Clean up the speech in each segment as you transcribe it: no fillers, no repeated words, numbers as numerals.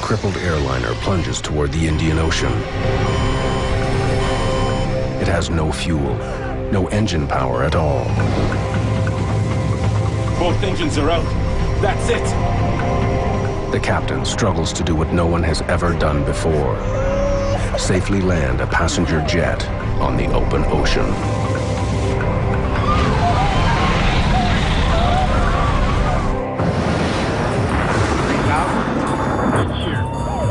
crippled airliner plunges toward the Indian Ocean. It has no fuel, no engine power at all. Both engines are out. That's it. The captain struggles to do what no one has ever done before: safely land a passenger jet on the open ocean.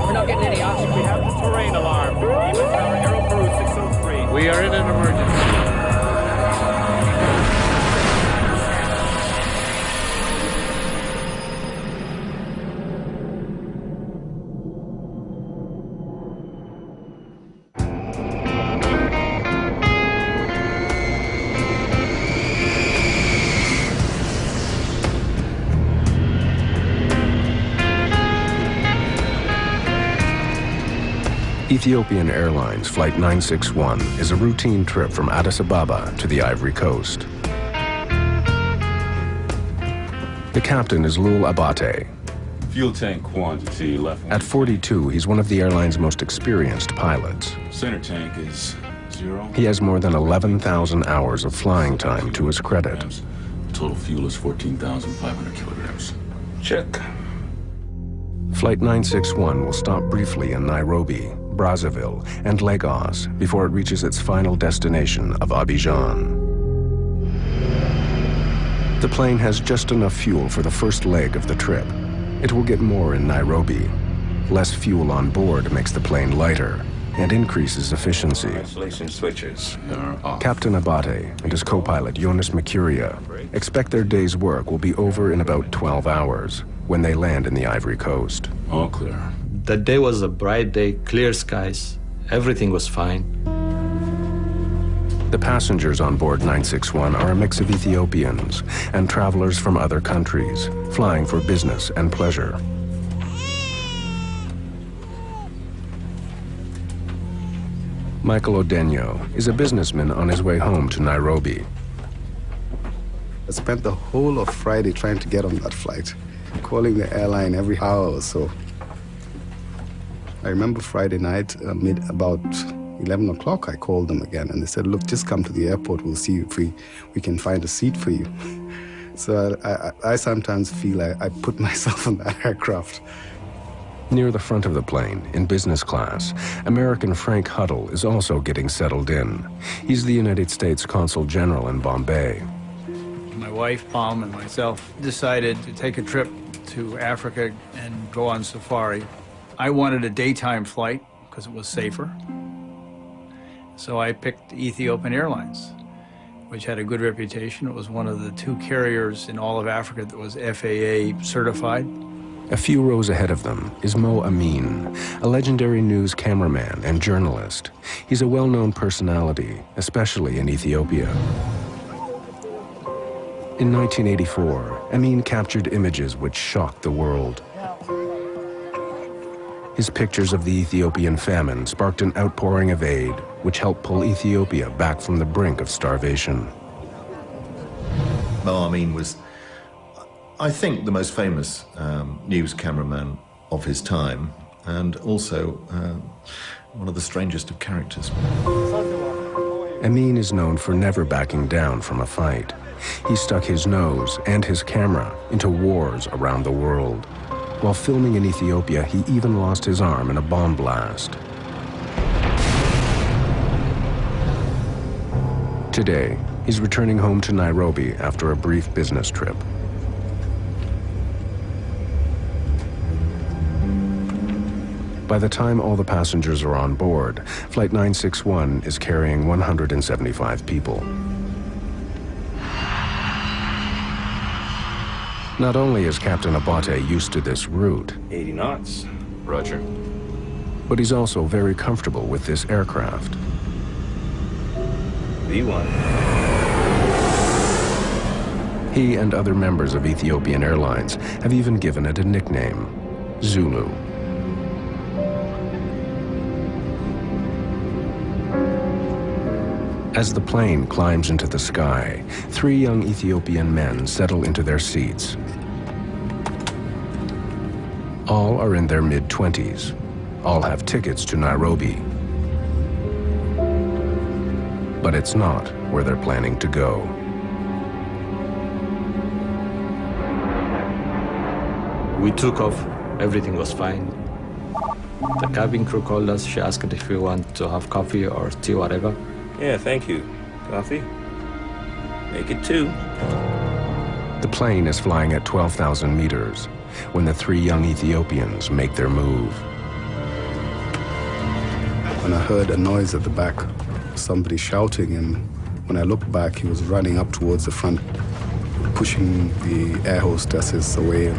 We're not getting any oxygen. We have the terrain alarm. Even Tower Aero Peru 603. We are in an emergency. Ethiopian Airlines Flight 961 is a routine trip from Addis Ababa to the Ivory Coast. The captain is Lul Abate. Fuel tank quantity left. At 42, he's one of the airline's most experienced pilots. Center tank is 0. He has more than 11,000 hours of flying time to his credit. Total fuel is 14,500 kilograms. Check. Flight 961 will stop briefly in Nairobi, Brazzaville, and Lagos before it reaches its final destination of Abidjan. The plane has just enough fuel for the first leg of the trip. It will get more in Nairobi. Less fuel on board makes the plane lighter and increases efficiency. Isolation switches are off. Captain Abate and his co-pilot Jonas Mercuria expect their day's work will be over in about 12 hours when they land in the Ivory Coast. All clear. The day was a bright day, clear skies. Everything was fine. The passengers on board 961 are a mix of Ethiopians and travelers from other countries, flying for business and pleasure. Michael Odenyo is a businessman on his way home to Nairobi. I spent the whole of Friday trying to get on that flight, calling the airline every hour or so. I remember Friday night, about 11 o'clock, I called them again, and they said, look, just come to the airport, we'll see if we can find a seat for you. So I sometimes feel I put myself in that aircraft. Near the front of the plane, in business class, American Frank Huddle is also getting settled in. He's the United States Consul General in Bombay. My wife, Palm, and myself decided to take a trip to Africa and go on safari. I wanted a daytime flight because it was safer. So I picked Ethiopian Airlines, which had a good reputation. It was one of the 2 carriers in all of Africa that was FAA certified. A few rows ahead of them is Mo Amin, a legendary news cameraman and journalist. He's a well-known personality, especially in Ethiopia. In 1984, Amin captured images which shocked the world. His pictures of the Ethiopian famine sparked an outpouring of aid, which helped pull Ethiopia back from the brink of starvation. Mo Amin was, I think, the most famous news cameraman of his time, and also one of the strangest of characters. Amin is known for never backing down from a fight. He stuck his nose and his camera into wars around the world. While filming in Ethiopia, he even lost his arm in a bomb blast. Today, he's returning home to Nairobi after a brief business trip. By the time all the passengers are on board, Flight 961 is carrying 175 people. Not only is Captain Abate used to this route, 80 knots. Roger. but he's also very comfortable with this aircraft. B1. He and other members of Ethiopian Airlines have even given it a nickname, Zulu. As the plane climbs into the sky, 3 young Ethiopian men settle into their seats. All are in their mid-20s. All have tickets to Nairobi. But it's not where they're planning to go. We took off, everything was fine. The cabin crew called us, she asked if we want to have coffee or tea, whatever. Yeah, thank you. Coffee? Make it 2. The plane is flying at 12,000 meters when the 3 young Ethiopians make their move. When I heard a noise at the back, somebody shouting, and when I looked back, he was running up towards the front, pushing the air hostesses away.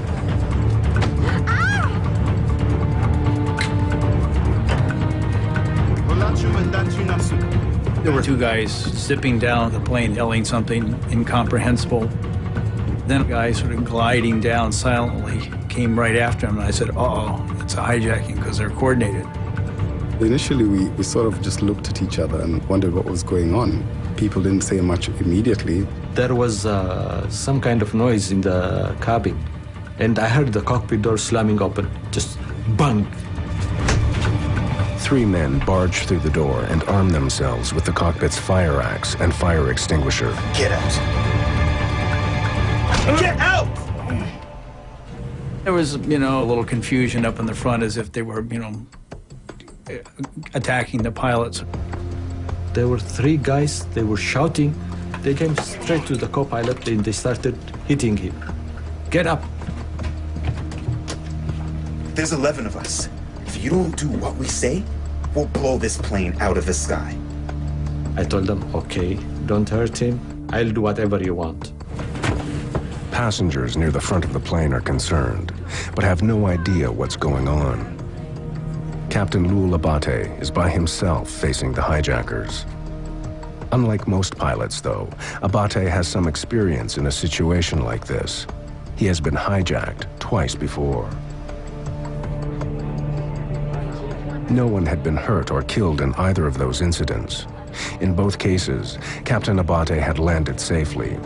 There were 2 guys zipping down the plane, yelling something incomprehensible. Then a guy sort of gliding down silently came right after him, and I said, uh-oh, it's a hijacking, because they're coordinated. Initially, we sort of just looked at each other and wondered what was going on. People didn't say much immediately. There was some kind of noise in the cabin, and I heard the cockpit door slamming open, just bang. 3 men barge through the door and arm themselves with the cockpit's fire axe and fire extinguisher. Get out! Get out! There was, a little confusion up in the front as if they were, attacking the pilots. There were 3 guys, they were shouting. They came straight to the co-pilot and they started hitting him. Get up! There's 11 of us. If you don't do what we say, we'll blow this plane out of the sky. I told them, okay, don't hurt him. I'll do whatever you want. Passengers near the front of the plane are concerned, but have no idea what's going on. Captain Lul Abate is by himself facing the hijackers. Unlike most pilots, though, Abate has some experience in a situation like this. He has been hijacked twice before. No one had been hurt or killed in either of those incidents. In both cases, Captain Abate had landed safely.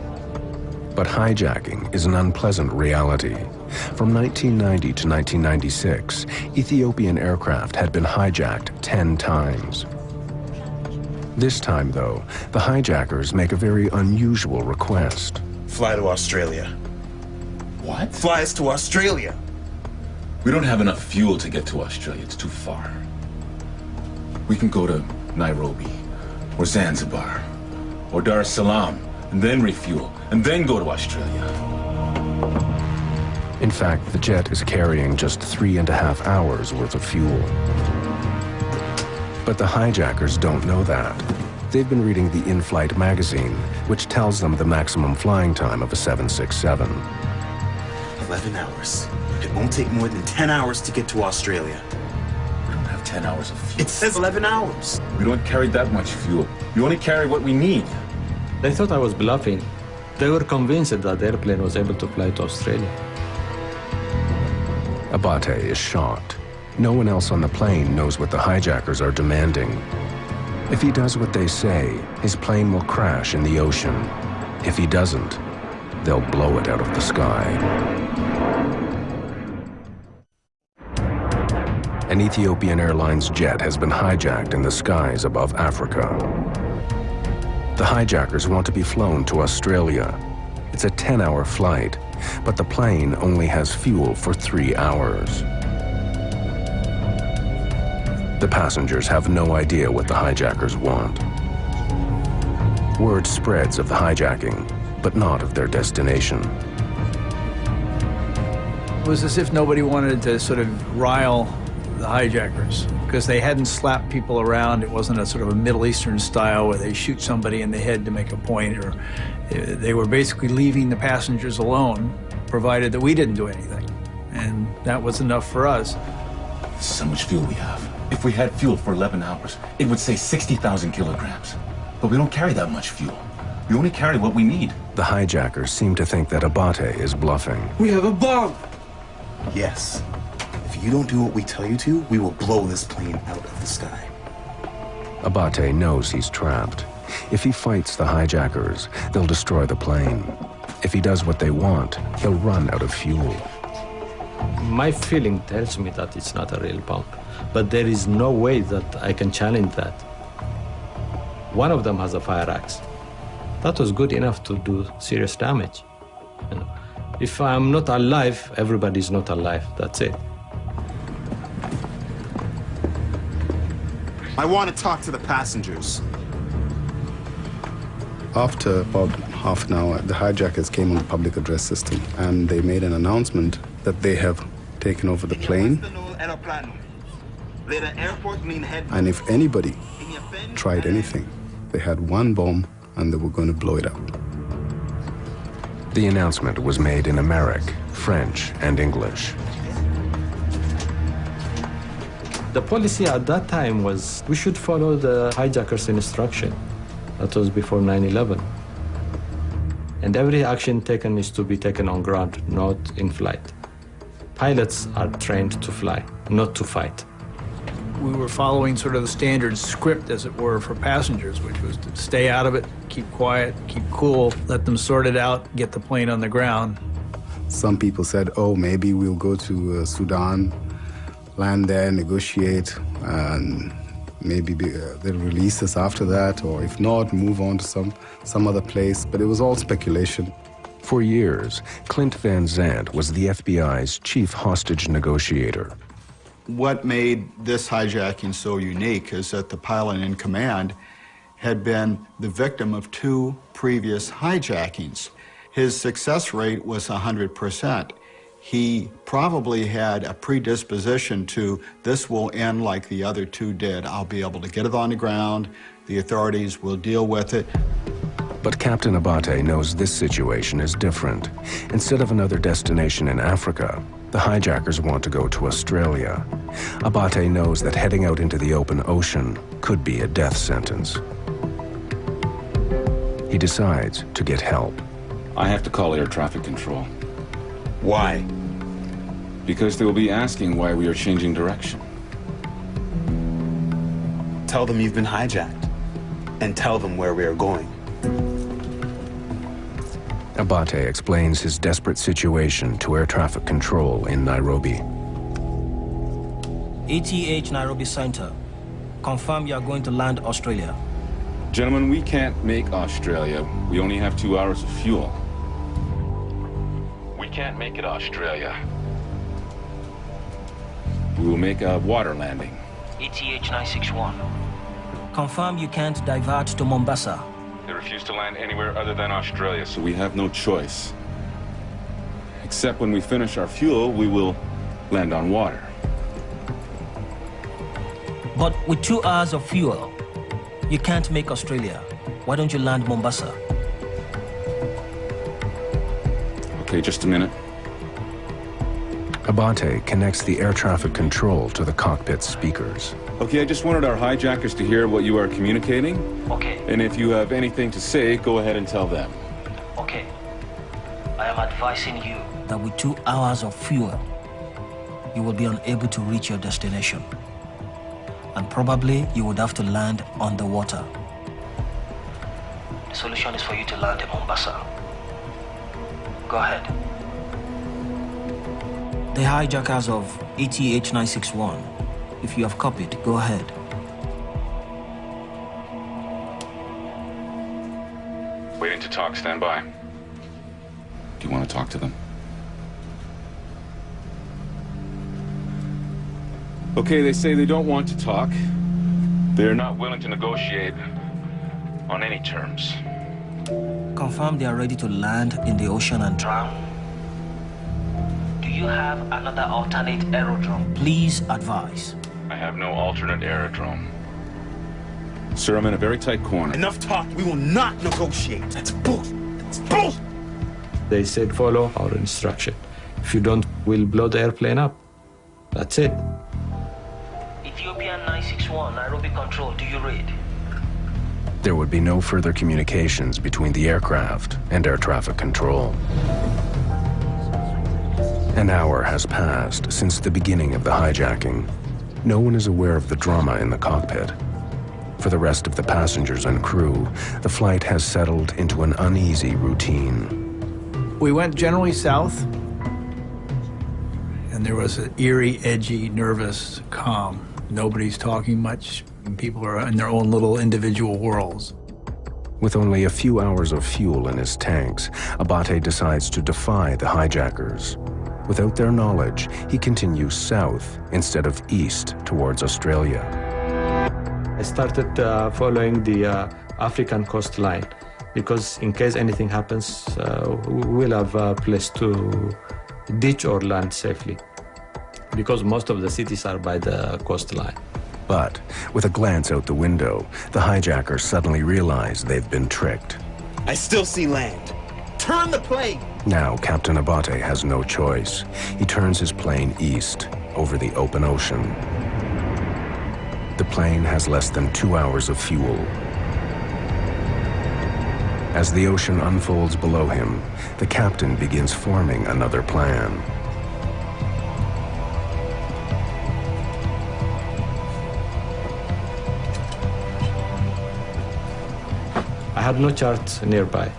But hijacking is an unpleasant reality. From 1990 to 1996, Ethiopian aircraft had been hijacked 10 times. This time, though, the hijackers make a very unusual request. Fly to Australia. What? Fly us to Australia. We don't have enough fuel to get to Australia. It's too far. We can go to Nairobi, or Zanzibar, or Dar es Salaam, and then refuel, and then go to Australia. In fact, the jet is carrying just 3.5 hours worth of fuel. But the hijackers don't know that. They've been reading the in-flight magazine, which tells them the maximum flying time of a 767. 11 hours. It won't take more than 10 hours to get to Australia. We don't have 10 hours of fuel. It says 11 hours. We don't carry that much fuel. We only carry what we need. They thought I was bluffing. They were convinced that the airplane was able to fly to Australia. Abate is shocked. No one else on the plane knows what the hijackers are demanding. If he does what they say, his plane will crash in the ocean. If he doesn't, they'll blow it out of the sky. An Ethiopian Airlines jet has been hijacked in the skies above Africa. The hijackers want to be flown to Australia. It's a 10-hour flight, but the plane only has fuel for 3 hours. The passengers have no idea what the hijackers want. Word spreads of the hijacking, but not of their destination. It was as if nobody wanted to sort of rile the hijackers, because they hadn't slapped people around. It wasn't a sort of a Middle Eastern style where they shoot somebody in the head to make a point, or they were basically leaving the passengers alone, provided that we didn't do anything. And that was enough for us. So much fuel we have. If we had fuel for 11 hours, it would say 60,000 kilograms. But we don't carry that much fuel. We only carry what we need. The hijackers seem to think that Abate is bluffing. We have a bomb! Yes. If you don't do what we tell you to, we will blow this plane out of the sky. Abate knows he's trapped. If he fights the hijackers, they'll destroy the plane. If he does what they want, they'll run out of fuel. My feeling tells me that it's not a real bomb, but there is no way that I can challenge that. One of them has a fire axe. That was good enough to do serious damage. You know, if I'm not alive, everybody's not alive. That's it. I want to talk to the passengers. After about half an hour, the hijackers came on the public address system and they made an announcement that they have taken over the plane. And if anybody tried anything, they had one bomb and they were going to blow it up. The announcement was made in Amharic, French, and English. The policy at that time was we should follow the hijackers' instruction. That was before 9/11. And every action taken is to be taken on ground, not in flight. Pilots are trained to fly, not to fight. We were following sort of the standard script, as it were, for passengers, which was to stay out of it, keep quiet, keep cool, let them sort it out, get the plane on the ground. Some people said, oh, maybe we'll go to Sudan, land there, negotiate, and maybe they'll release us after that, or if not, move on to some other place. But it was all speculation. For years, Clint Van Zandt was the FBI's chief hostage negotiator. What made this hijacking so unique is that the pilot in command had been the victim of 2 previous hijackings. His success rate was 100%. He probably had a predisposition to, this will end like the other 2 did. I'll be able to get it on the ground, the authorities will deal with it. But Captain Abate knows this situation is different. Instead of another destination in Africa, the hijackers want to go to Australia. Abate knows that heading out into the open ocean could be a death sentence. He decides to get help. I have to call air traffic control. Why? Because they will be asking why we are changing direction. Tell them you've been hijacked, and tell them where we are going. Abate explains his desperate situation to air traffic control in Nairobi. ATH Nairobi Center. Confirm you are going to land Australia. Gentlemen, we can't make Australia. We only have 2 hours of fuel. We can't make it Australia. We will make a water landing. ATH 961. Confirm you can't divert to Mombasa. They refuse to land anywhere other than Australia, so we have no choice. Except when we finish our fuel, we will land on water. But with 2 hours of fuel, you can't make Australia. Why don't you land Mombasa? Okay, just a minute. Abate connects the air traffic control to the cockpit speakers. Okay, I just wanted our hijackers to hear what you are communicating. Okay. And if you have anything to say, go ahead and tell them. Okay. I am advising you that with 2 hours of fuel, you will be unable to reach your destination. And probably you would have to land on the water. The solution is for you to land in Mombasa. Go ahead. The hijackers of ATH 961. If you have copied, go ahead. Waiting to talk, stand by. Do you want to talk to them? Okay, they say they don't want to talk. They're not willing to negotiate on any terms. Confirm they are ready to land in the ocean and drown. Do you have another alternate aerodrome? Please advise. I have no alternate aerodrome. Sir, I'm in a very tight corner. Enough talk. We will not negotiate. That's bullshit. That's bullshit. They said follow our instruction. If you don't, we'll blow the airplane up. That's it. Ethiopian 961, Nairobi Control, do you read? There would be no further communications between the aircraft and air traffic control. An hour has passed since the beginning of the hijacking. No one is aware of the drama in the cockpit. For the rest of the passengers and crew, the flight has settled into an uneasy routine. We went generally south, And there was an eerie, edgy, nervous calm. Nobody's talking much, and people are in their own little individual worlds. With only a few hours of fuel in his tanks, Abate decides to defy the hijackers. Without their knowledge, he continues south instead of east towards Australia. I started following the African coastline because in case anything happens, we'll have a place to ditch or land safely, because most of the cities are by the coastline. But with a glance out the window, the hijackers suddenly realize they've been tricked. I still see land. Turn the plane! Now Captain Abate has no choice. He turns his plane east over the open ocean. The plane has less than 2 hours of fuel. As the ocean unfolds below him, the captain begins forming another plan. I had no chart nearby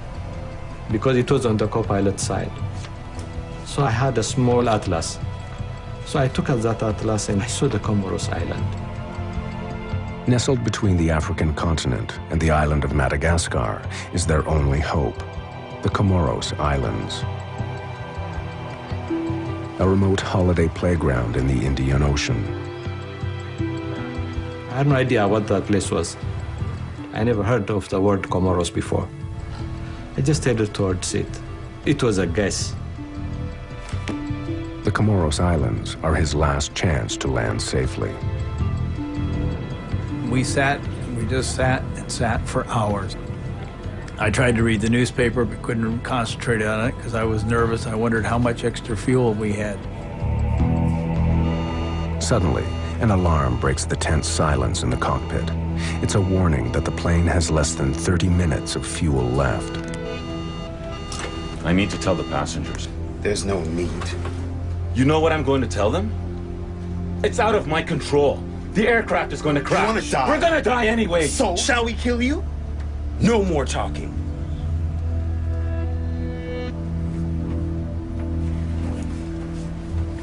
because it was on the co-pilot side. So I had a small atlas. So I took out that atlas and I saw the Comoros Island. Nestled between the African continent and the island of Madagascar is their only hope, the Comoros Islands. A remote holiday playground in the Indian Ocean. I had no idea what that place was. I never heard of the word Comoros before. I just headed towards it. It was a guess. The Comoros Islands are his last chance to land safely. We just sat and sat for hours. I tried to read the newspaper, but couldn't concentrate on it because I was nervous. I wondered how much extra fuel we had. Suddenly, an alarm breaks the tense silence in the cockpit. It's a warning that the plane has less than 30 minutes of fuel left. I need to tell the passengers. There's no need. You know what I'm going to tell them? It's out of my control. The aircraft is going to crash. You want to die? We're going to die anyway. So, shall we kill you? No more talking.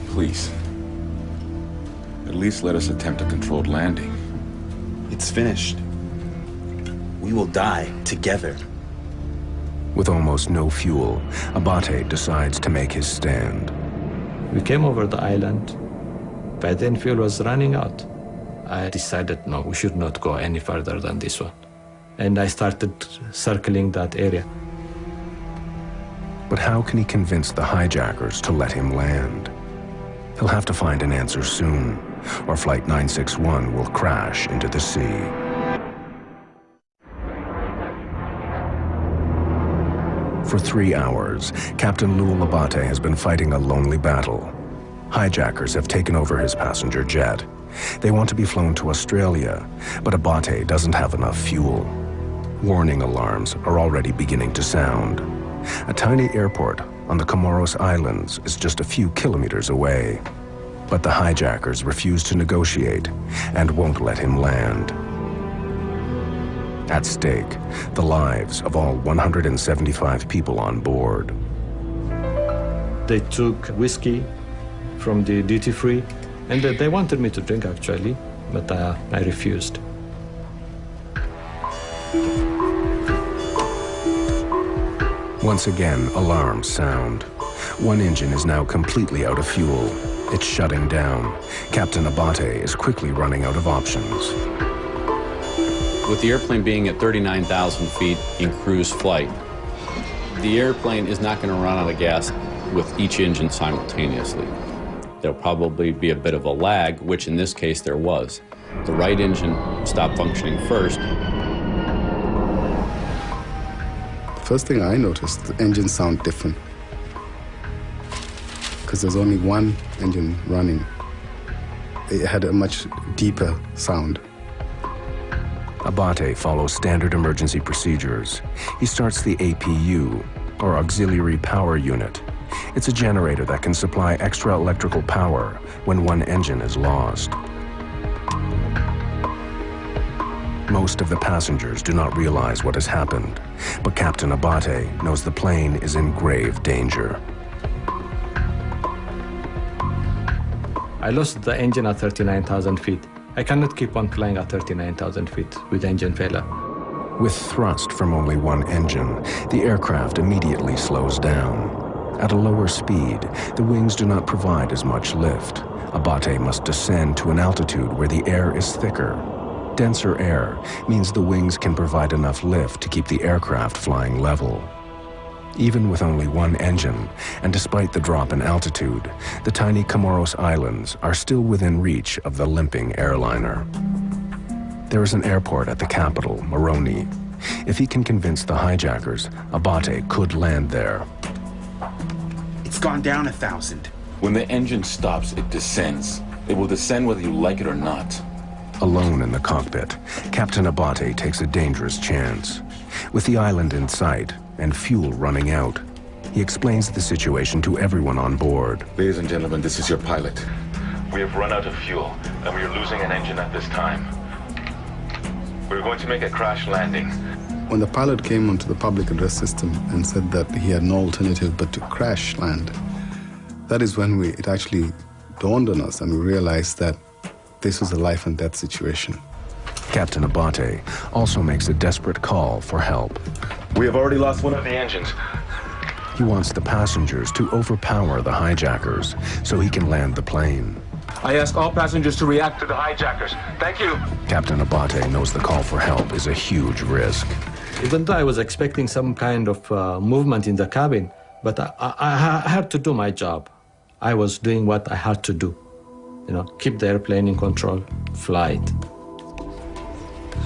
Please. At least let us attempt a controlled landing. It's finished. We will die together. With almost no fuel, Abate decides to make his stand. We came over the island. By then fuel was running out. I decided, no, we should not go any further than this one. And I started circling that area. But how can he convince the hijackers to let him land? He'll have to find an answer soon, or Flight 961 will crash into the sea. For 3 hours, Captain Lual Abate has been fighting a lonely battle. Hijackers have taken over his passenger jet. They want to be flown to Australia, but Abate doesn't have enough fuel. Warning alarms are already beginning to sound. A tiny airport on the Comoros Islands is just a few kilometers away. But the hijackers refuse to negotiate and won't let him land. At stake, the lives of all 175 people on board. They took whiskey from the duty-free, and they wanted me to drink, actually, but I refused. Once again, alarms sound. One engine is now completely out of fuel. It's shutting down. Captain Abate is quickly running out of options. With the airplane being at 39,000 feet in cruise flight, the airplane is not going to run out of gas with each engine simultaneously. There'll probably be a bit of a lag, which in this case there was. The right engine stopped functioning first. First thing I noticed, the engines sound different. Because there's only one engine running. It had a much deeper sound. Abate follows standard emergency procedures. He starts the APU, or Auxiliary Power Unit. It's a generator that can supply extra electrical power when one engine is lost. Most of the passengers do not realize what has happened, but Captain Abate knows the plane is in grave danger. I lost the engine at 39,000 feet. I cannot keep on flying at 39,000 feet with engine failure. With thrust from only one engine, the aircraft immediately slows down. At a lower speed, the wings do not provide as much lift. Abate must descend to an altitude where the air is thicker. Denser air means the wings can provide enough lift to keep the aircraft flying level. Even with only one engine, and despite the drop in altitude, the tiny Comoros Islands are still within reach of the limping airliner. There is an airport at the capital, Moroni. If he can convince the hijackers, Abate could land there. It's gone down 1,000. When the engine stops, it descends. It will descend whether you like it or not. Alone in the cockpit, Captain Abate takes a dangerous chance. With the island in sight and fuel running out, he explains the situation to everyone on board. Ladies and gentlemen, this is your pilot. We have run out of fuel, and we are losing an engine at this time. We're going to make a crash landing. When the pilot came onto the public address system and said that he had no alternative but to crash land, that is when it actually dawned on us and we realized that this was a life and death situation. Captain Abate also makes a desperate call for help. We have already lost one of the engines. He wants the passengers to overpower the hijackers so he can land the plane. I ask all passengers to react to the hijackers. Thank you. Captain Abate knows the call for help is a huge risk. Even though I was expecting some kind of movement in the cabin, but I had to do my job. I was doing what I had to do. You know, keep the airplane in control, fly it.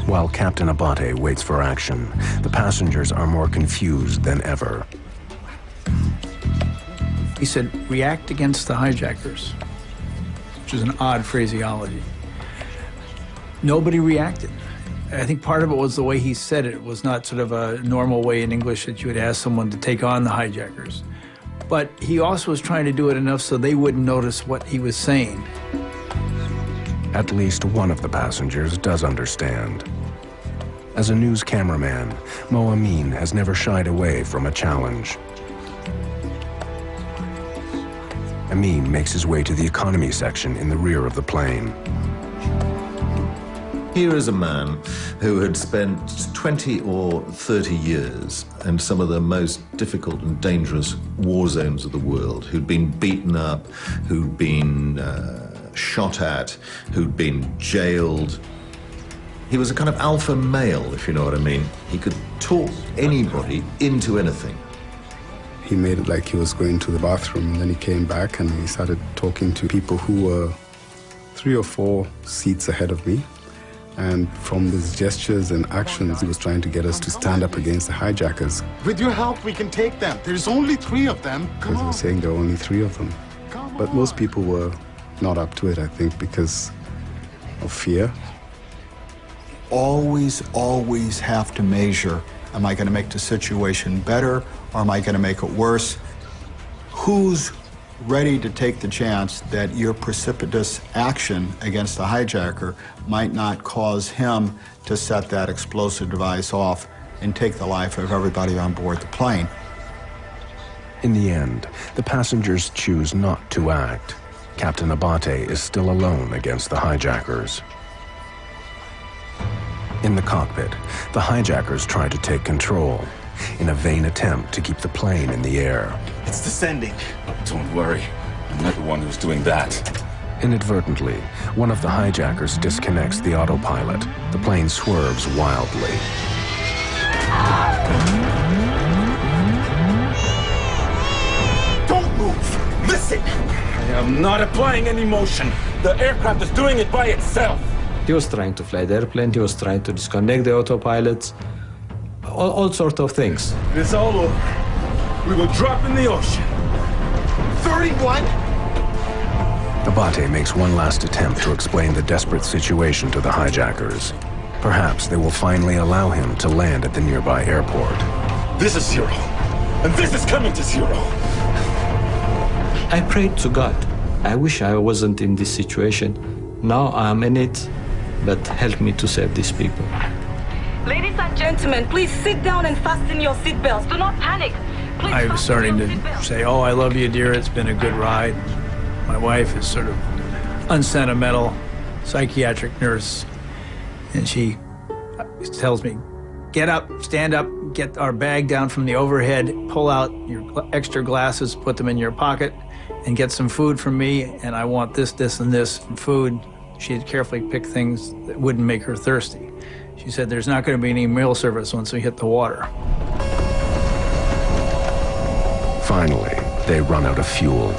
While Captain Abate waits for action, the passengers are more confused than ever. He said, react against the hijackers, which is an odd phraseology. Nobody reacted. I think part of it was the way he said it. It was not sort of a normal way in English that you would ask someone to take on the hijackers. But he also was trying to do it enough so they wouldn't notice what he was saying. At least one of the passengers does understand. As a news cameraman, Mo Amin has never shied away from a challenge. Amin makes his way to the economy section in the rear of the plane. Here is a man who had spent 20 or 30 years in some of the most difficult and dangerous war zones of the world, who'd been beaten up, who'd been shot at, who'd been jailed. He was a kind of alpha male, if you know what I mean. He could talk anybody into anything. He made it like he was going to the bathroom, and then he came back and he started talking to people who were 3 or 4 seats ahead of me. And from his gestures and actions, he was trying to get us to stand up against the hijackers. With your help, we can take them. There's only 3 of them. Because he was saying there were only 3 of them. But most people were not up to it, I think, because of fear. Always, always have to measure, am I going to make the situation better or am I going to make it worse? Who's ready to take the chance that your precipitous action against the hijacker might not cause him to set that explosive device off and take the life of everybody on board the plane? In the end, the passengers choose not to act. Captain Abate is still alone against the hijackers. In the cockpit, the hijackers try to take control in a vain attempt to keep the plane in the air. It's descending. Don't worry. I'm not the one who's doing that. Inadvertently, one of the hijackers disconnects the autopilot. The plane swerves wildly. Don't move! Listen! I am not applying any motion. The aircraft is doing it by itself. He was trying to fly the airplane, he was trying to disconnect the autopilots, all sorts of things. It's all over. We will drop in the ocean. 31? Abate makes one last attempt to explain the desperate situation to the hijackers. Perhaps they will finally allow him to land at the nearby airport. This is 0, and this is coming to 0. I prayed to God. I wish I wasn't in this situation. Now I'm in it, but help me to save these people. Ladies and gentlemen, please sit down and fasten your seatbelts. Do not panic. Please I was starting to say, oh, I love you, dear. It's been a good ride. My wife is sort of unsentimental psychiatric nurse, and she tells me, get up, stand up, get our bag down from the overhead, pull out your extra glasses, put them in your pocket, and get some food from me, and I want this, this, and this food. She had carefully picked things that wouldn't make her thirsty. She said, there's not going to be any meal service once we hit the water. Finally, they run out of fuel.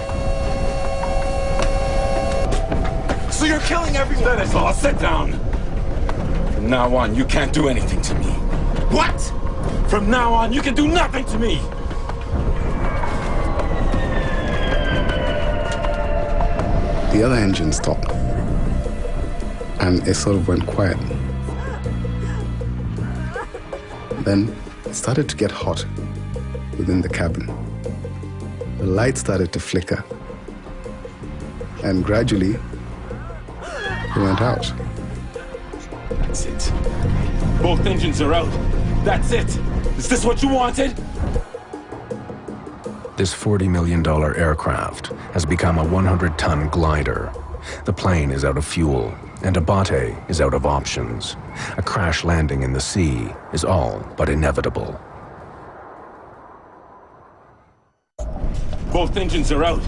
So you're killing everyone? That is all. Sit down. From now on, you can't do anything to me. What? From now on, you can do nothing to me. The other engine stopped, and it sort of went quiet. Then it started to get hot within the cabin. The light started to flicker, and gradually it went out. That's it. Both engines are out. That's it. Is this what you wanted? This $40 million aircraft has become a 100-ton glider. The plane is out of fuel, and Abate is out of options. A crash landing in the sea is all but inevitable. Both engines are out.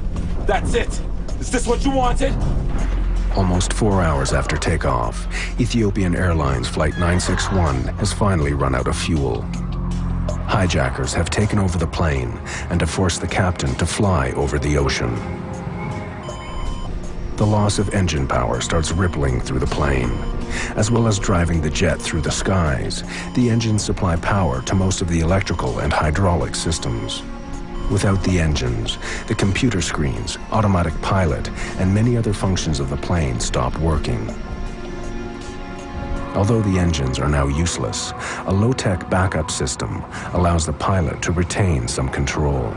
That's it. Is this what you wanted? Almost 4 hours after takeoff, Ethiopian Airlines Flight 961 has finally run out of fuel. Hijackers have taken over the plane and have forced the captain to fly over the ocean. The loss of engine power starts rippling through the plane. As well as driving the jet through the skies, the engines supply power to most of the electrical and hydraulic systems. Without the engines, the computer screens, automatic pilot, and many other functions of the plane stopped working. Although the engines are now useless, a low-tech backup system allows the pilot to retain some control.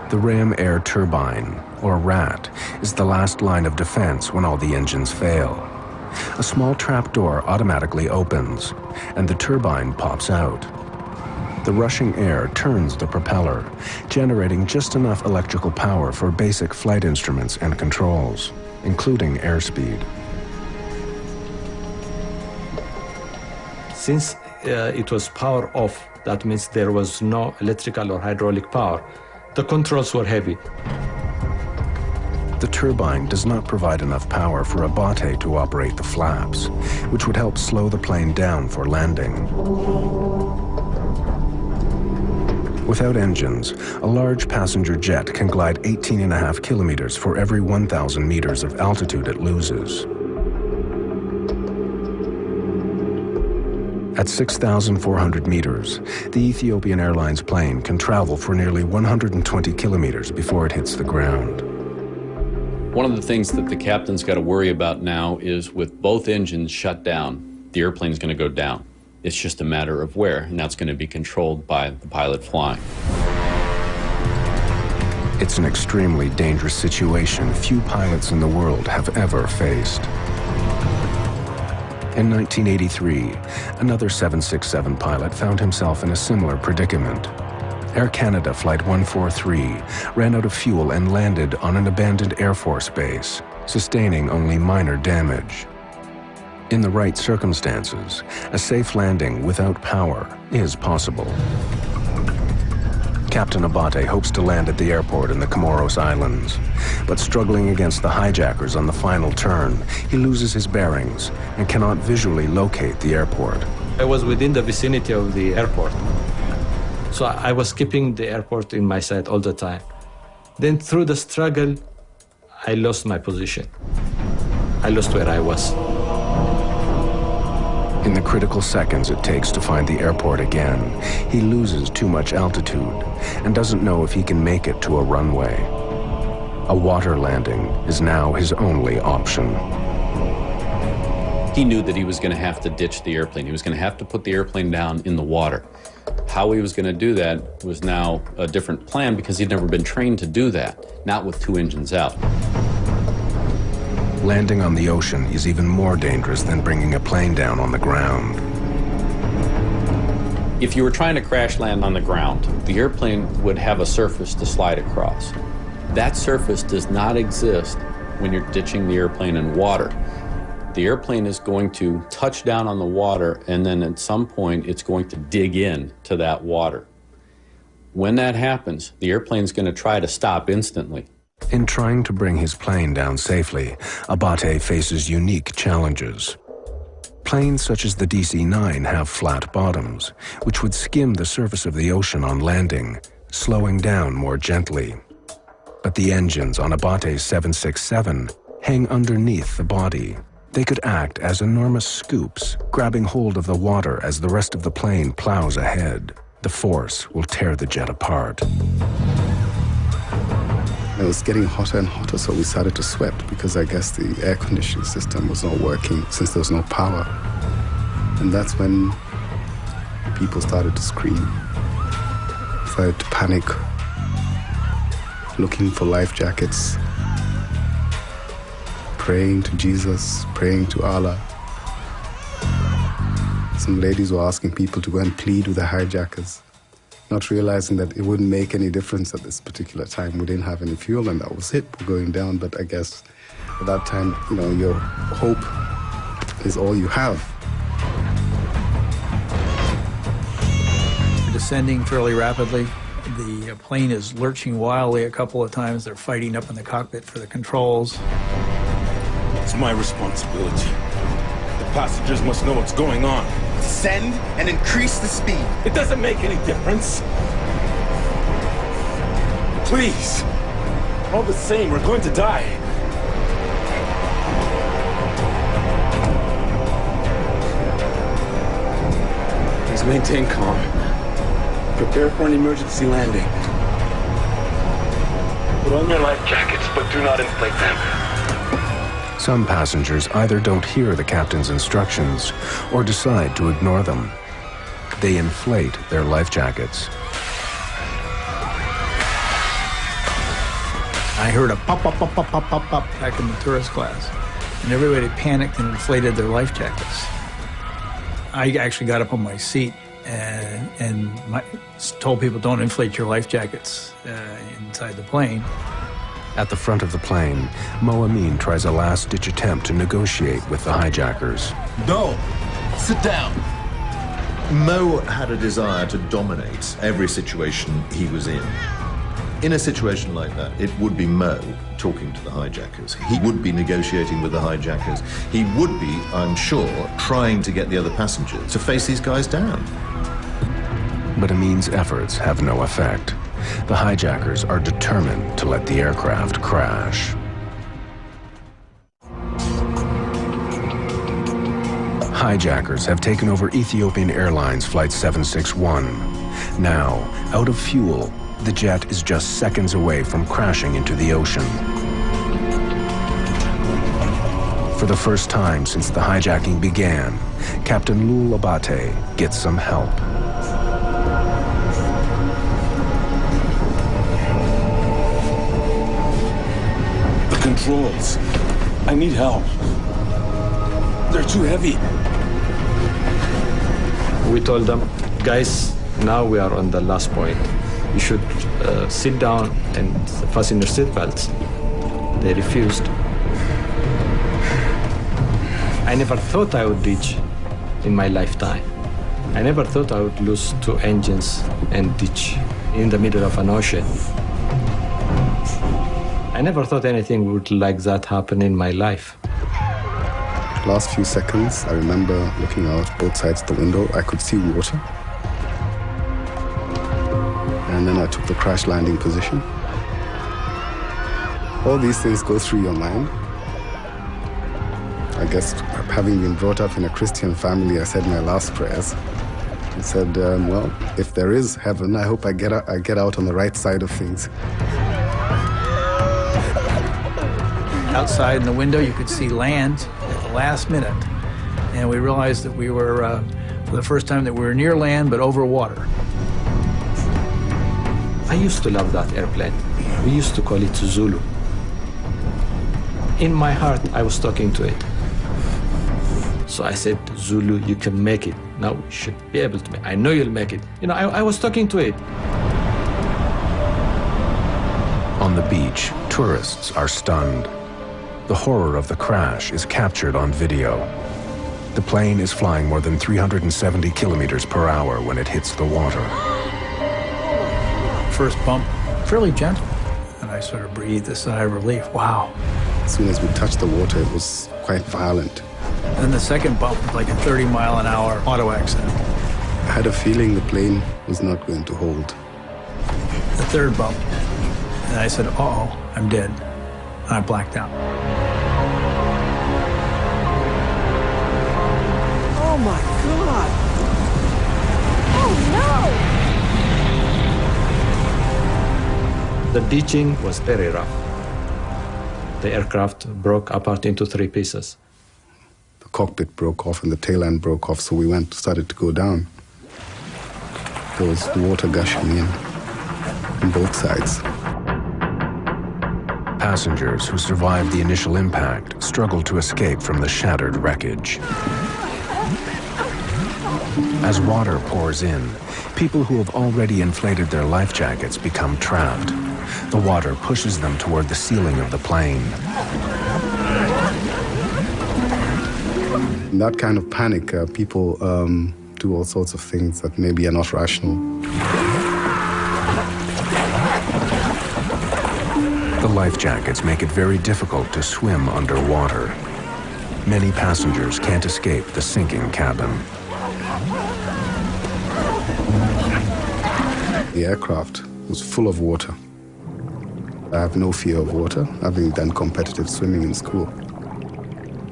The ram air turbine, or RAT, is the last line of defense when all the engines fail. A small trapdoor automatically opens, and the turbine pops out. The rushing air turns the propeller, generating just enough electrical power for basic flight instruments and controls, including airspeed. Since it was power off, that means there was no electrical or hydraulic power. The controls were heavy. The turbine does not provide enough power for Abate to operate the flaps, which would help slow the plane down for landing. Without engines, a large passenger jet can glide 18.5 kilometers for every 1,000 meters of altitude it loses. At 6,400 meters, the Ethiopian Airlines plane can travel for nearly 120 kilometers before it hits the ground. One of the things that the captain's got to worry about now is with both engines shut down, the airplane's going to go down. It's just a matter of where, and that's going to be controlled by the pilot flying. It's an extremely dangerous situation few pilots in the world have ever faced. In 1983, another 767 pilot found himself in a similar predicament. Air Canada Flight 143 ran out of fuel and landed on an abandoned Air Force base, sustaining only minor damage. In the right circumstances, a safe landing without power is possible. Captain Abate hopes to land at the airport in the Comoros Islands, but struggling against the hijackers on the final turn, he loses his bearings and cannot visually locate the airport. I was within the vicinity of the airport, so I was keeping the airport in my sight all the time. Then through the struggle, I lost my position. I lost where I was. In the critical seconds it takes to find the airport again, he loses too much altitude and doesn't know if he can make it to a runway. A water landing is now his only option. He knew that he was going to have to ditch the airplane. He was going to have to put the airplane down in the water. How he was going to do that was now a different plan because he'd never been trained to do that, not with two engines out. Landing on the ocean is even more dangerous than bringing a plane down on the ground. If you were trying to crash land on the ground, the airplane would have a surface to slide across. That surface does not exist when you're ditching the airplane in water. The airplane is going to touch down on the water, and then at some point it's going to dig in to that water. When that happens, the airplane's going to try to stop instantly. In trying to bring his plane down safely, Abate faces unique challenges. Planes such as the DC-9 have flat bottoms, which would skim the surface of the ocean on landing, slowing down more gently. But the engines on Abate's 767 hang underneath the body. They could act as enormous scoops, grabbing hold of the water as the rest of the plane plows ahead. The force will tear the jet apart. It was getting hotter and hotter, so we started to sweat because I guess the air conditioning system was not working since there was no power. And that's when people started to scream, started to panic, looking for life jackets, praying to Jesus, praying to Allah. Some ladies were asking people to go and plead with the hijackers, not realizing that it wouldn't make any difference at this particular time. We didn't have any fuel, and that was it. We're going down, but I guess at that time, you know, your hope is all you have. We're descending fairly rapidly. The plane is lurching wildly a couple of times. They're fighting up in the cockpit for the controls. It's my responsibility. The passengers must know what's going on. Descend and increase the speed. It doesn't make any difference. Please. All the same, we're going to die. Please maintain calm. Prepare for an emergency landing. Put on your life jackets, but do not inflate them. Some passengers either don't hear the captain's instructions or decide to ignore them. They inflate their life jackets. I heard a pop, pop, pop, pop, pop, pop, pop back in the tourist class. And everybody panicked and inflated their life jackets. I actually got up on my seat and told people, don't inflate your life jackets inside the plane. At the front of the plane, Mo Amin tries a last-ditch attempt to negotiate with the hijackers. No! Sit down! Mo had a desire to dominate every situation he was in. In a situation like that, it would be Mo talking to the hijackers. He would be negotiating with the hijackers. He would be, I'm sure, trying to get the other passengers to face these guys down. But Amin's efforts have no effect. The hijackers are determined to let the aircraft crash. Hijackers have taken over Ethiopian Airlines Flight 761. Now, out of fuel, the jet is just seconds away from crashing into the ocean. For the first time since the hijacking began, Captain Lul Abate gets some help. Controls. I need help. They're too heavy. We told them, guys, now we are on the last point. You should sit down and fasten your seatbelts. They refused. I never thought I would ditch in my lifetime. I never thought I would lose 2 engines and ditch in the middle of an ocean. I never thought anything would like that happen in my life. Last few seconds, I remember looking out both sides of the window. I could see water. And then I took the crash landing position. All these things go through your mind. I guess having been brought up in a Christian family, I said my last prayers. I said, well, if there is heaven, I hope I get out on the right side of things. Outside in the window, you could see land at the last minute. And we realized that we were, for the first time, that we were near land, but over water. I used to love that airplane. We used to call it Zulu. In my heart, I was talking to it. So I said, Zulu, you can make it. Now you should be able to make it. I know you'll make it. You know, I was talking to it. On the beach, tourists are stunned. The horror of the crash is captured on video. The plane is flying more than 370 kilometers per hour when it hits the water. First bump, fairly gentle, and I sort of breathed a sigh of relief. Wow. As soon as we touched the water, it was quite violent. Then the second bump was like a 30-mile-an-hour auto accident. I had a feeling the plane was not going to hold. The third bump, and I said, uh-oh, I'm dead. And I blacked out. Oh my God! Oh no! The ditching was very rough. The aircraft broke apart into 3 pieces. The cockpit broke off and the tail end broke off, so we started to go down. There was water gushing in on both sides. Passengers who survived the initial impact struggled to escape from the shattered wreckage. As water pours in, people who have already inflated their life jackets become trapped. The water pushes them toward the ceiling of the plane. In that kind of panic, people do all sorts of things that maybe are not rational. The life jackets make it very difficult to swim underwater. Many passengers can't escape the sinking cabin. The aircraft was full of water. I have no fear of water, having done competitive swimming in school.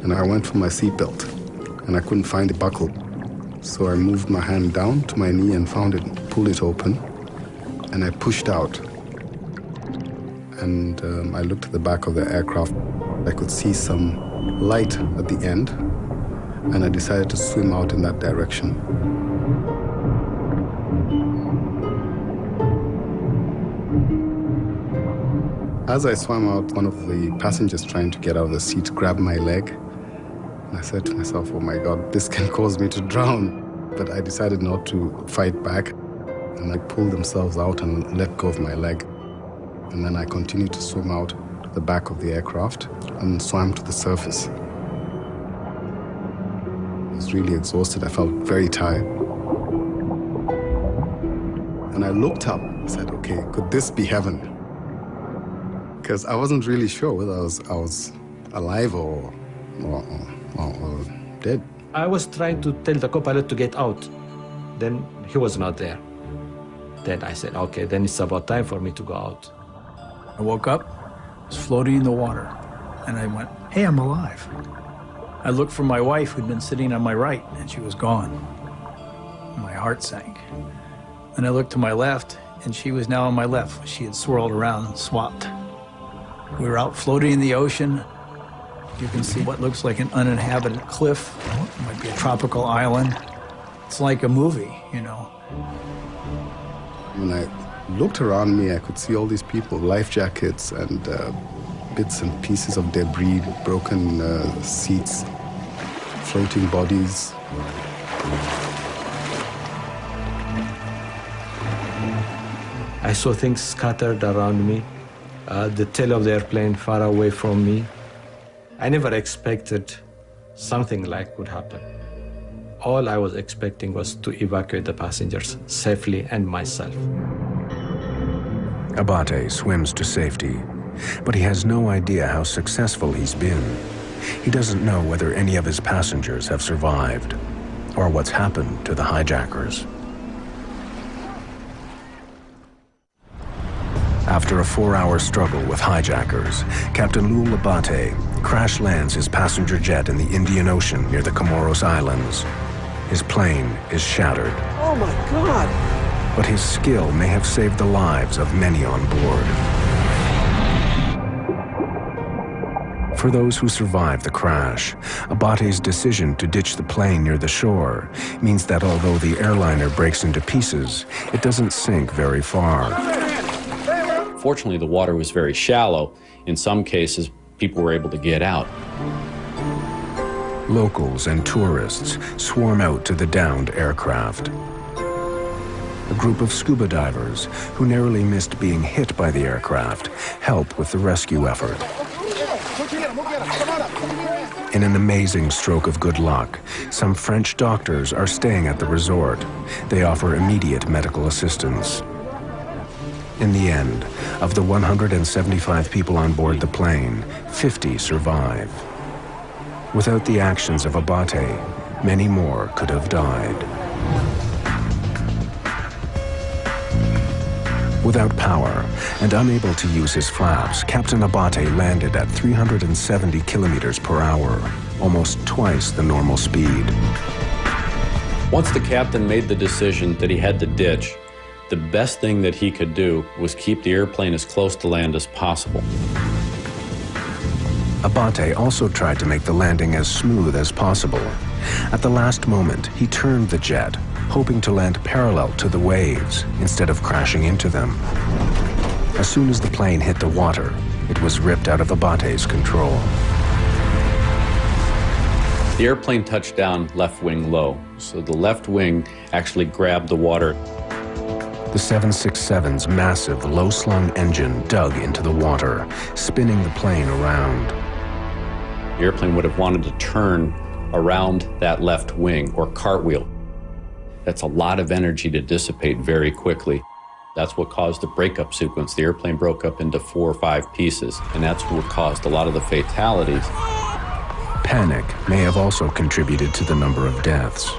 And I went for my seatbelt, and I couldn't find the buckle. So I moved my hand down to my knee and found it, pulled it open, and I pushed out. And I looked at the back of the aircraft. I could see some light at the end, and I decided to swim out in that direction. As I swam out, one of the passengers trying to get out of the seat grabbed my leg. And I said to myself, oh my God, this can cause me to drown. But I decided not to fight back. And they pulled themselves out and let go of my leg. And then I continued to swim out to the back of the aircraft and swam to the surface. I was really exhausted. I felt very tired. And I looked up. I said, okay, could this be heaven? Because I wasn't really sure whether I was alive or dead. I was trying to tell the co-pilot to get out. Then he was not there. Then I said, okay, then it's about time for me to go out. I woke up, was floating in the water, and I went, hey, I'm alive. I looked for my wife who'd been sitting on my right, and she was gone. My heart sank. Then I looked to my left, and she was now on my left. She had swirled around and swapped. We were out floating in the ocean. You can see what looks like an uninhabited cliff. It might be a tropical island. It's like a movie, you know. When I looked around me, I could see all these people, life jackets and bits and pieces of debris, broken seats, floating bodies. I saw things scattered around me. The tail of the airplane far away from me. I never expected something like would happen. All I was expecting was to evacuate the passengers safely and myself. Abate swims to safety, but he has no idea how successful he's been. He doesn't know whether any of his passengers have survived or what's happened to the hijackers. After a 4-hour struggle with hijackers, Captain Lul Abate crash lands his passenger jet in the Indian Ocean near the Comoros Islands. His plane is shattered. Oh my God! But his skill may have saved the lives of many on board. For those who survived the crash, Abate's decision to ditch the plane near the shore means that although the airliner breaks into pieces, it doesn't sink very far. Fortunately, the water was very shallow. In some cases, people were able to get out. Locals and tourists swarm out to the downed aircraft. a group of scuba divers who narrowly missed being hit by the aircraft help with the rescue effort. In an amazing stroke of good luck, some French doctors are staying at the resort. They offer immediate medical assistance. In the end, of the 175 people on board the plane, 50 survive. Without the actions of Abate, many more could have died. Without power and unable to use his flaps, Captain Abate landed at 370 kilometers per hour, almost twice the normal speed. Once the captain made the decision that he had to ditch, the best thing that he could do was keep the airplane as close to land as possible. Abate also tried to make the landing as smooth as possible. At the last moment, he turned the jet, hoping to land parallel to the waves instead of crashing into them. As soon as the plane hit the water, it was ripped out of Abate's control. The airplane touched down left wing low, so the left wing actually grabbed the water. The 767's massive, low-slung engine dug into the water, spinning the plane around. The airplane would have wanted to turn around that left wing or cartwheel. That's a lot of energy to dissipate very quickly. That's what caused the breakup sequence. The airplane broke up into 4 or 5 pieces, and that's what caused a lot of the fatalities. Panic may have also contributed to the number of deaths.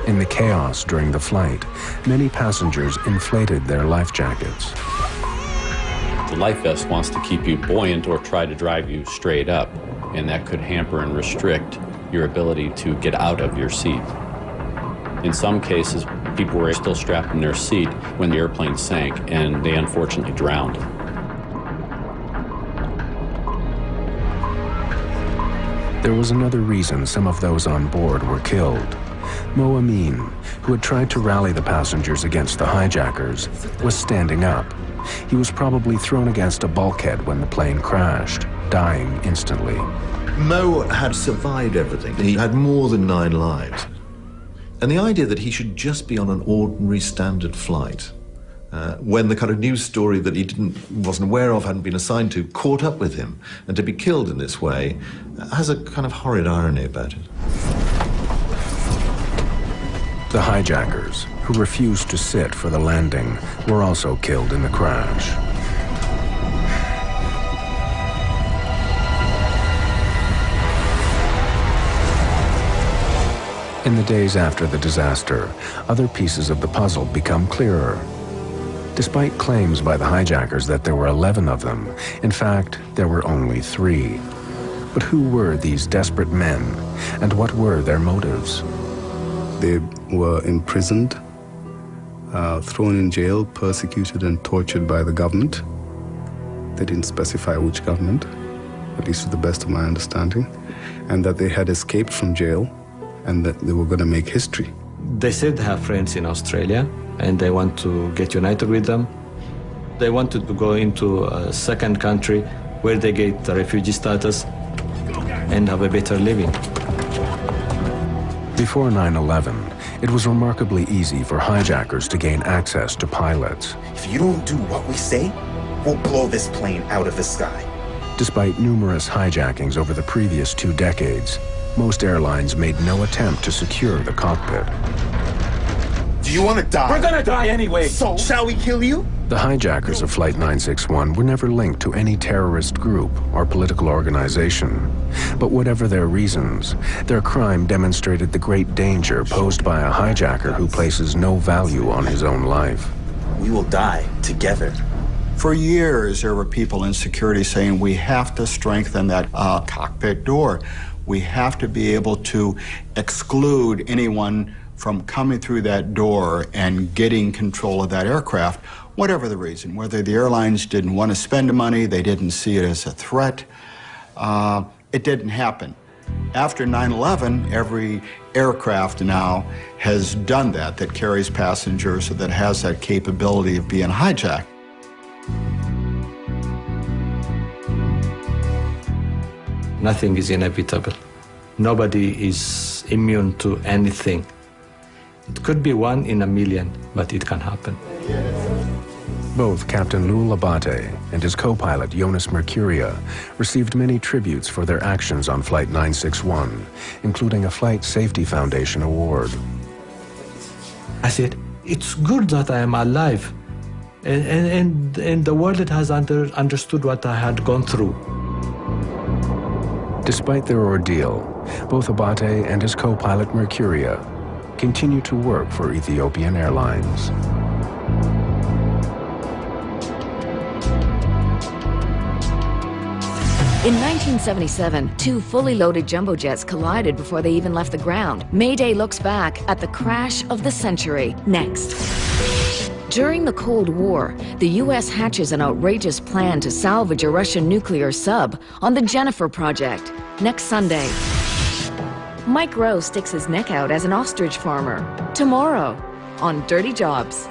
In the chaos during the flight, many passengers inflated their life jackets. The life vest wants to keep you buoyant or try to drive you straight up, and that could hamper and restrict your ability to get out of your seat. In some cases, people were still strapped in their seat when the airplane sank, and they unfortunately drowned. There was another reason some of those on board were killed. Mo Amin, who had tried to rally the passengers against the hijackers, was standing up. He was probably thrown against a bulkhead when the plane crashed, dying instantly. Mo had survived everything. He had more than 9 lives. And the idea that he should just be on an ordinary standard flight, when the kind of news story that he wasn't aware of, hadn't been assigned to, caught up with him, and to be killed in this way, has a kind of horrid irony about it. The hijackers, who refused to sit for the landing, were also killed in the crash. In the days after the disaster, other pieces of the puzzle become clearer. Despite claims by the hijackers that there were 11 of them, in fact, there were only 3. But who were these desperate men, and what were their motives? They were imprisoned, thrown in jail, persecuted and tortured by the government. They didn't specify which government, at least to the best of my understanding, and that they had escaped from jail and that they were going to make history. They said they have friends in Australia and they want to get united with them. They wanted to go into a second country where they get the refugee status and have a better living. Before 9/11, it was remarkably easy for hijackers to gain access to pilots. If you don't do what we say, we'll blow this plane out of the sky. Despite numerous hijackings over the previous 2 decades, most airlines made no attempt to secure the cockpit. Do you want to die? We're gonna die anyway. So, shall we kill you? The hijackers of Flight 961 were never linked to any terrorist group or political organization. But whatever their reasons, their crime demonstrated the great danger posed by a hijacker who places no value on his own life. We will die together. For years, there were people in security saying we have to strengthen that cockpit door. We have to be able to exclude anyone from coming through that door and getting control of that aircraft, whatever the reason. Whether the airlines didn't want to spend the money, they didn't see it as a threat, it didn't happen. After 9/11, every aircraft now has done that carries passengers, that has that capability of being hijacked. Nothing is inevitable. Nobody is immune to anything. It could be 1 in a million, but it can happen. Both Captain Lul Abate and his co-pilot Jonas Mercuria received many tributes for their actions on Flight 961, including a Flight Safety Foundation award. I said, it's good that I am alive, and the world has understood what I had gone through. Despite their ordeal, both Abate and his co-pilot Mercuria continue to work for Ethiopian Airlines. In 1977, 2 fully loaded jumbo jets collided before they even left the ground. Mayday looks back at the crash of the century next. During the Cold War, the U.S. hatches an outrageous plan to salvage a Russian nuclear sub on the Jennifer Project next Sunday. Mike Rowe sticks his neck out as an ostrich farmer tomorrow on Dirty Jobs.